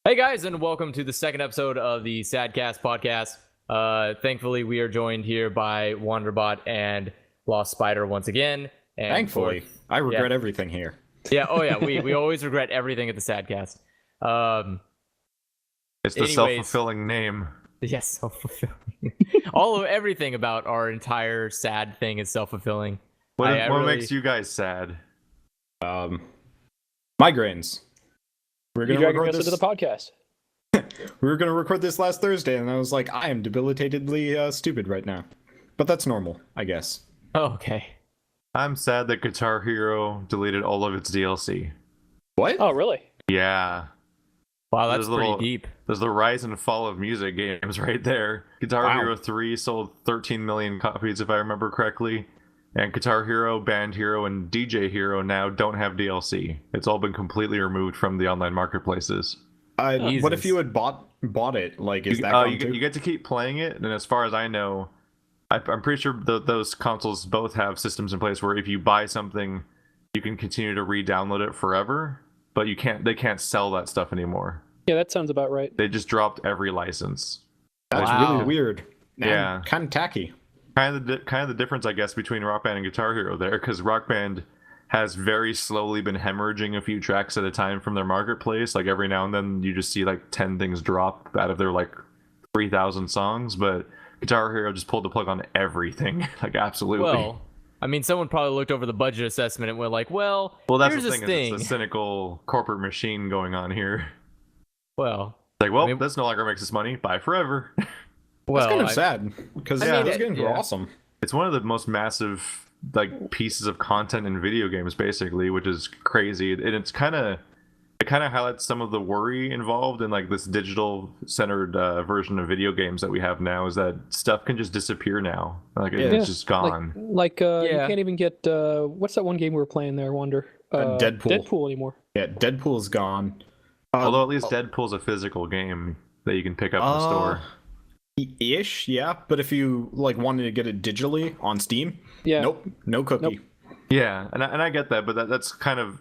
Hey guys, and welcome to the second episode of the Sadcast podcast. Thankfully, we are joined here by Wanderbot and Lost Spider once again. And Thankfully, I regret everything here. Yeah, oh yeah, we always regret everything at the Sadcast. It's the self-fulfilling name. Yes, self-fulfilling. Everything about our entire sad thing is self-fulfilling. What makes you guys sad? Migraines. We're going to record this into the podcast. We were going to record this last Thursday, and I was like, I am debilitatedly stupid right now. But that's normal, I guess. Oh, okay. I'm sad that Guitar Hero deleted all of its DLC. What? Oh, really? Yeah. Wow, that's pretty deep. There's the rise and fall of music games right there. Guitar Hero 3 sold 13 million copies, if I remember correctly. And Guitar Hero, Band Hero, and DJ Hero now don't have DLC. It's all been completely removed from the online marketplaces. What if you had bought it? Like, is that gone you get to keep playing it, and as far as I know, I'm pretty sure those consoles both have systems in place where if you buy something, you can continue to re-download it forever, but they can't sell that stuff anymore. Yeah, that sounds about right. They just dropped every license. That's really weird. Yeah, kind of tacky. Kind of the difference, I guess, between Rock Band and Guitar Hero there, because Rock Band has very slowly been hemorrhaging a few tracks at a time from their marketplace. Like every now and then you just see like 10 things drop out of their like 3,000 songs, but Guitar Hero just pulled the plug on everything. Like absolutely. Well, I mean, someone probably looked over the budget assessment and went like, well, that's here's the thing. thing. It's a cynical corporate machine going on here. Well, like, well, this no longer makes us money. Buy forever. Well, that's kind of sad because those games were awesome. It's one of the most massive like pieces of content in video games, basically, which is crazy. And it kind of highlights some of the worry involved in like this digital centered version of video games that we have now. Is that stuff can just disappear now? Like it's just gone. Like you can't even get what's that one game we were playing there? I wonder. Deadpool anymore. Yeah, Deadpool's gone. Although at least Deadpool's a physical game that you can pick up in the store. Ish, yeah, but if you like wanted to get it digitally on Steam, nope, no cookie. Nope. Yeah, and I get that, but that's kind of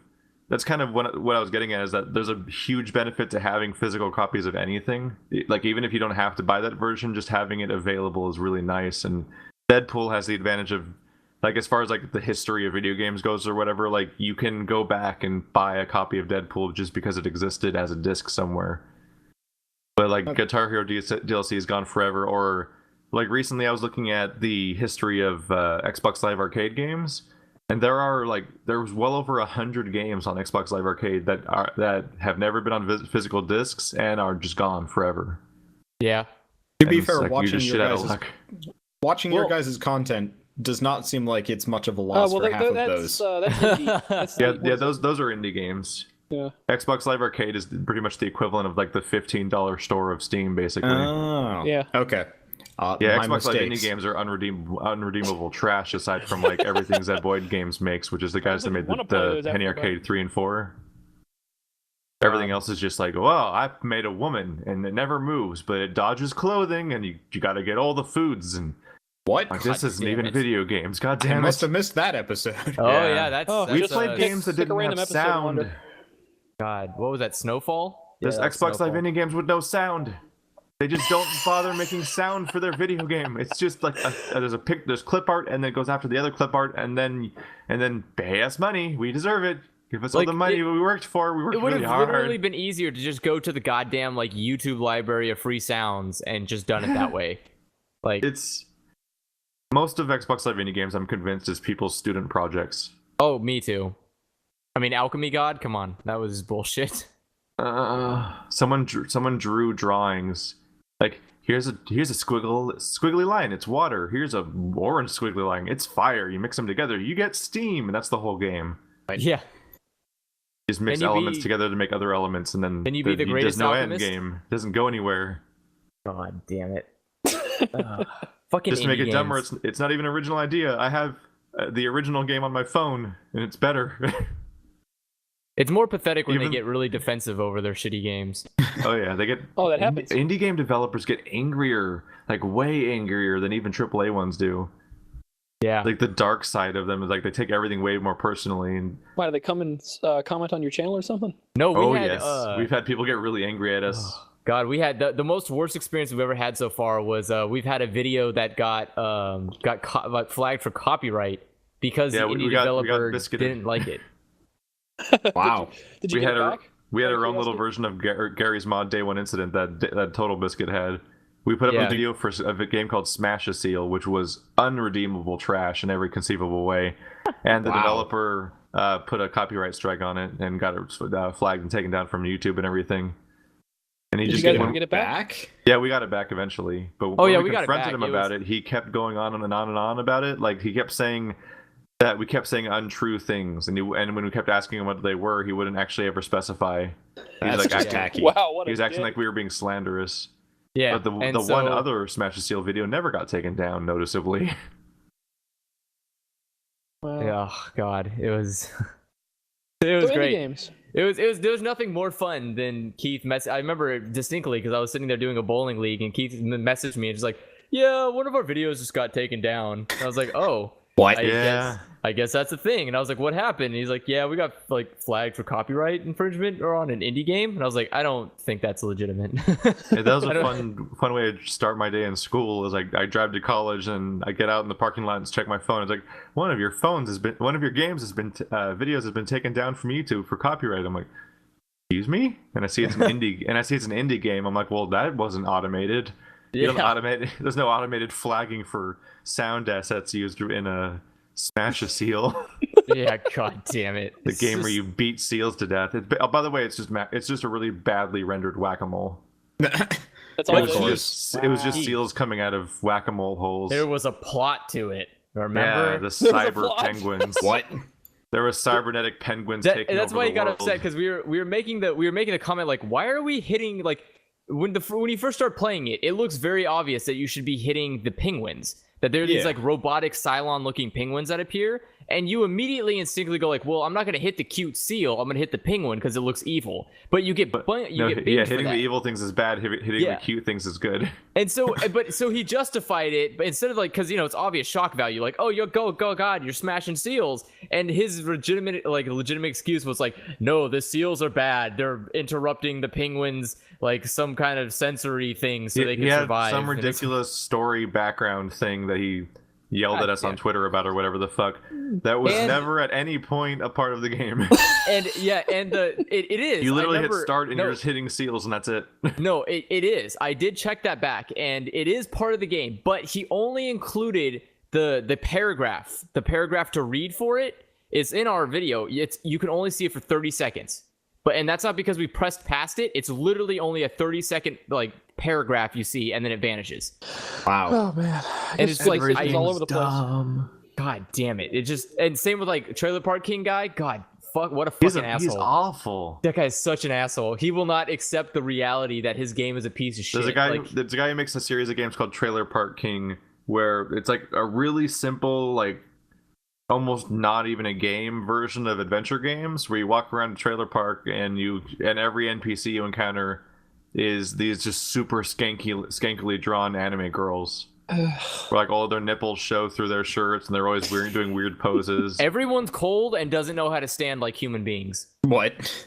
what I was getting at, is that there's a huge benefit to having physical copies of anything. Like even if you don't have to buy that version, just having it available is really nice. And Deadpool has the advantage of, like, as far as like the history of video games goes or whatever, like you can go back and buy a copy of Deadpool just because it existed as a disc somewhere. But like Guitar Hero DLC is gone forever. Or like recently I was looking at the history of Xbox Live Arcade games, and there's well over 100 games on Xbox Live Arcade that have never been on physical discs and are just gone forever. Yeah. To be fair, watching your guys' content does not seem like it's much of a loss for half of those. That's indie. Those are indie games. Yeah. Xbox Live Arcade is pretty much the equivalent of like the $15 store of Steam, basically. Oh, yeah. Okay. Xbox Live indie games are unredeemable trash, aside from like everything Zeboyd Games makes, which is the guys that made the Penny Arcade 3 and 4. Everything else is just like, well, I've made a woman and it never moves, but it dodges clothing, and you got to get all the foods and. What? Like, this isn't even video games. God damn it! I must have missed that episode. Oh yeah, that's we played games that didn't have sound. God, what was that? Snowfall? There's Xbox Live indie games with no sound. They just don't bother making sound for their video game. It's just like there's clip art, and then it goes after the other clip art, and then pay us money. We deserve it. Give us all the money we worked for. We worked really hard. It would have literally been easier to just go to the goddamn like YouTube library of free sounds and just done it that way. Like it's most of Xbox Live indie games, I'm convinced, is people's student projects. Oh, me too. I mean, Alchemy God, come on, that was bullshit. Someone drew drawings. Like here's a squiggly line, it's water. Here's a orange squiggly line, it's fire. You mix them together, you get steam, and that's the whole game. Yeah. Just mix elements together to make other elements, and then you be the greatest there's no alchemist? End game. It doesn't go anywhere. God damn it. Fucking just to make it games. dumber, it's not even an original idea. I have the original game on my phone, and it's better. It's more pathetic when they get really defensive over their shitty games. Oh yeah, they get. Oh, that happens. Indie game developers get angrier, like way angrier than even AAA ones do. Yeah. Like the dark side of them is like they take everything way more personally. And Why do they come and comment on your channel or something? No, we had. yes, we've had people get really angry at us. God, we had the most worst experience we've ever had so far was we've had a video that got flagged for copyright because the indie developer didn't like it. Wow. Did you get it back? We had our own little version of Gary's Mod Day One incident that Total Biscuit had. We put up a video for a game called Smash a Seal, which was unredeemable trash in every conceivable way, and the developer put a copyright strike on it and got it flagged and taken down from YouTube and everything. And he Did you guys get it back? Yeah, we got it back eventually. But when we confronted him about it, he kept going on and on and on about it. Like he kept saying that we kept saying untrue things, and when we kept asking him what they were, he wouldn't actually ever specify. That's like just tacky. Wow, what he was acting like we were being slanderous. Yeah, but the one other Smash the Seal video never got taken down noticeably. Wow. Yeah, God, it was great. Games. There was nothing more fun than Keith I remember it distinctly because I was sitting there doing a bowling league and Keith messaged me and just like, yeah, one of our videos just got taken down. And I was like, oh, what? I guess that's the thing. And I was like, what happened? And he's like, yeah, we got like flagged for copyright infringement or on an indie game. And I was like, I don't think that's legitimate. Yeah, that was a fun way to start my day in school. Is like I drive to college and I get out in the parking lot and check my phone. It's like one of your games has been videos has been taken down from YouTube for copyright. I'm like, excuse me? And I see it's an indie game. I'm like, well, that wasn't automated. There's no automated flagging for sound assets used in a Smash a Seal. Yeah, god damn it. The game where you beat seals to death. By the way, it's just a really badly rendered whack-a-mole. That's all it was just seals coming out of whack-a-mole holes. There was a plot to it. Remember? Yeah, the cyber penguins. What? There were cybernetic penguins taking over that's why you got world. upset because we were making the comment like, why are we hitting like when you first start playing it, it looks very obvious that you should be hitting the penguins. That there are these like robotic Cylon looking penguins that appear, and you immediately instinctively go like, well, I'm not gonna hit the cute seal, I'm gonna hit the penguin because it looks evil. But you get hitting the evil things is bad, hitting the cute things is good. And so he justified it, but instead of like, because it's obvious shock value, like, oh, you go god, you're smashing seals, and his legitimate excuse was like, no, the seals are bad, they're interrupting the penguins like some kind of sensory thing so they can survive. Some ridiculous story background thing that he yelled at us on Twitter about or whatever the fuck. That was never at any point a part of the game. It is. You literally hit start and you're just hitting seals and that's it. No, it is. I did check that back and it is part of the game, but he only included the paragraph. The paragraph to read for it is in our video. You can only see it for 30 seconds. And that's not because we pressed past it. It's literally only a 30-second like paragraph you see, and then it vanishes. Wow. Oh man. And it's like it's all over the place. God damn it! It just and same with like Trailer Park King guy. God, fuck, what a fucking asshole. He's awful. That guy is such an asshole. He will not accept the reality that his game is a piece of shit. There's a guy who makes a series of games called Trailer Park King, where it's like a really simple like. Almost not even a game version of adventure games where you walk around a trailer park and every NPC you encounter is these just super skankily drawn anime girls. Where like all of their nipples show through their shirts and they're always doing weird poses. Everyone's cold and doesn't know how to stand like human beings. What?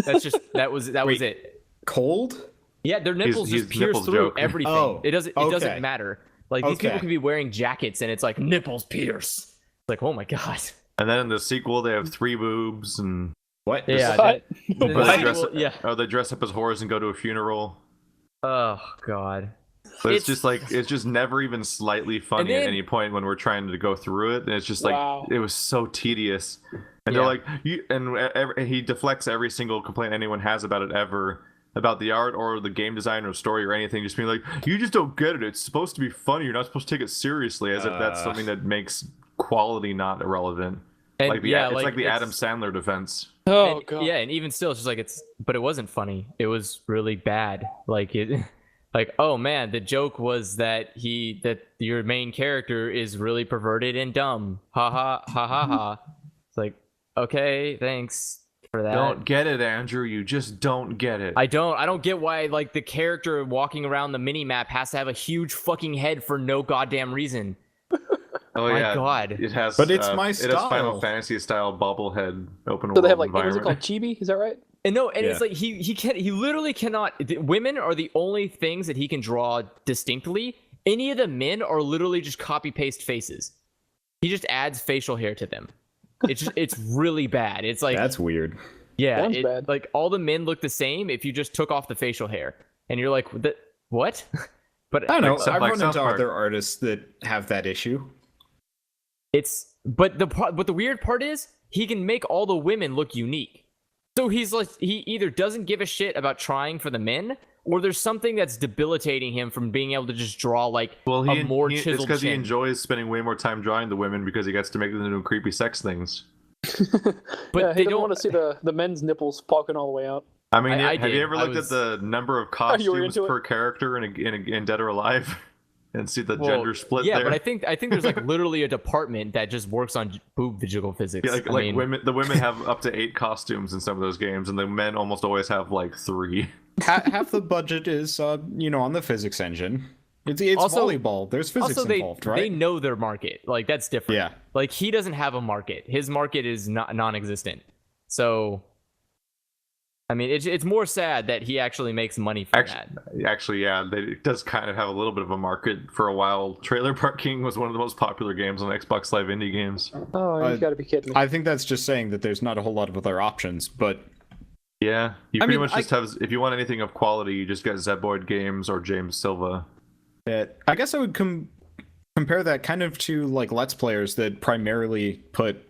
That was it. Cold? Yeah, their nipples just pierce through everything. Oh, it doesn't matter. Like these people can be wearing jackets and it's like nipples pierce. Like, oh my god. And then in the sequel, they have 3 boobs and... What? Yeah. They dress up as whores and go to a funeral. Oh, god. But it's just never even slightly funny at any point when we're trying to go through it. And it's just like, it was so tedious. And they're like, he deflects every single complaint anyone has about it ever. About the art or the game design or story or anything. Just being like, you just don't get it. It's supposed to be funny. You're not supposed to take it seriously. As if that's something that makes... quality not irrelevant. And it's like the Adam Sandler defense. Oh god. Yeah, and even still, it's just like but it wasn't funny. It was really bad. Like oh man, the joke was that your main character is really perverted and dumb. Ha ha ha ha ha. It's like, okay, thanks for that. Don't get it, Andrew. You just don't get it. I don't get why like the character walking around the mini map has to have a huge fucking head for no goddamn reason. Oh My yeah, God. It has. But it's my It has Final style. Fantasy style bobblehead open world So they have like what is it environment. called, Chibi? Is that right? And no, and Yeah. it's like he literally cannot. Women are the only things that he can draw distinctly. Any of the men are literally just copy paste faces. He just adds facial hair to them. It's really bad. It's like That's weird. yeah, Sounds bad. like all the men look the same if you just took off the facial hair, and you're like, what? But I don't know. Except I've like run South into Park. other artists that have that issue. but the weird part is he can make all the women look unique. So he's like he either doesn't give a shit about trying for the men, or there's something that's debilitating him from being able to just draw like Well, a more it's chiseled because he chin. enjoys spending way more time drawing the women because he gets to make them do creepy sex things. But Yeah, they he doesn't don't want to see the men's nipples poking all the way out. I mean, I have did. you ever I looked was- at the number of you were costumes into it? per character in Dead or Alive, and see the Well, gender split yeah, there? but I think there's like literally a department that just works on boob visual physics. Yeah, I mean, women, the women have up to 8 costumes in some of those games, and the men almost always have like 3. Half the budget is, on the physics engine. It's Also- volleyball. There's physics also they involved, right? they know their market. Like that's different. Yeah. Like he doesn't have a market. His market is not non-existent. So I mean, it's more sad that he actually makes money from that. Actually, yeah, it does kind of have a little bit of a market for a while. Trailer Park King was one of the most popular games on Xbox Live Indie games. Oh, you gotta be kidding me. I think that's just saying that there's not a whole lot of other options, but Yeah, you I pretty mean, much just have. If you want anything of quality, you just get Zeboid Games or James Silva. I guess I would compare that kind of to like Let's Players that primarily put,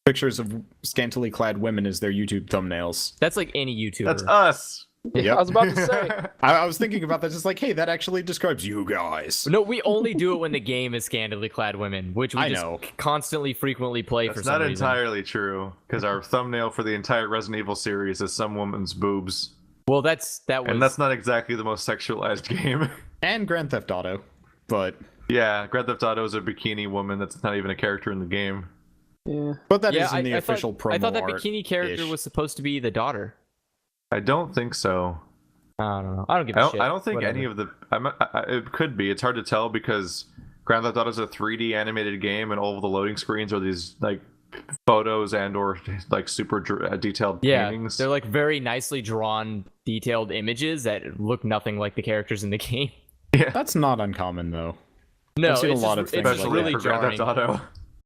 pictures of scantily clad women as their YouTube thumbnails. That's like any YouTuber. That's us. Yep. I was about to say. I was thinking about that, just like, hey, that actually describes you guys. No, we only do it when the game is scantily clad women, which we I just know. constantly, frequently play for That's some not reason. entirely true because our thumbnail for the entire Resident Evil series is some woman's boobs, Well, that was. and that's not exactly the most sexualized game. And Grand Theft Auto, but Yeah, Grand Theft Auto is a bikini woman that's not even a character in the game. Yeah. that yeah, is in the official promo I thought that art bikini character ish. was supposed to be the daughter. I don't think so. I don't know. I don't give a shit. I don't think Whatever. any of the. It could be. It's hard to tell because Grand Theft Auto is a 3D animated game, and all of the loading screens are these like photos and or like super detailed Yeah, paintings. they're like very nicely drawn, detailed images that look nothing like the characters in the game. That's not uncommon though. No, I've seen a it's lot just- of things it's Especially really for Grand Theft jarring. Auto.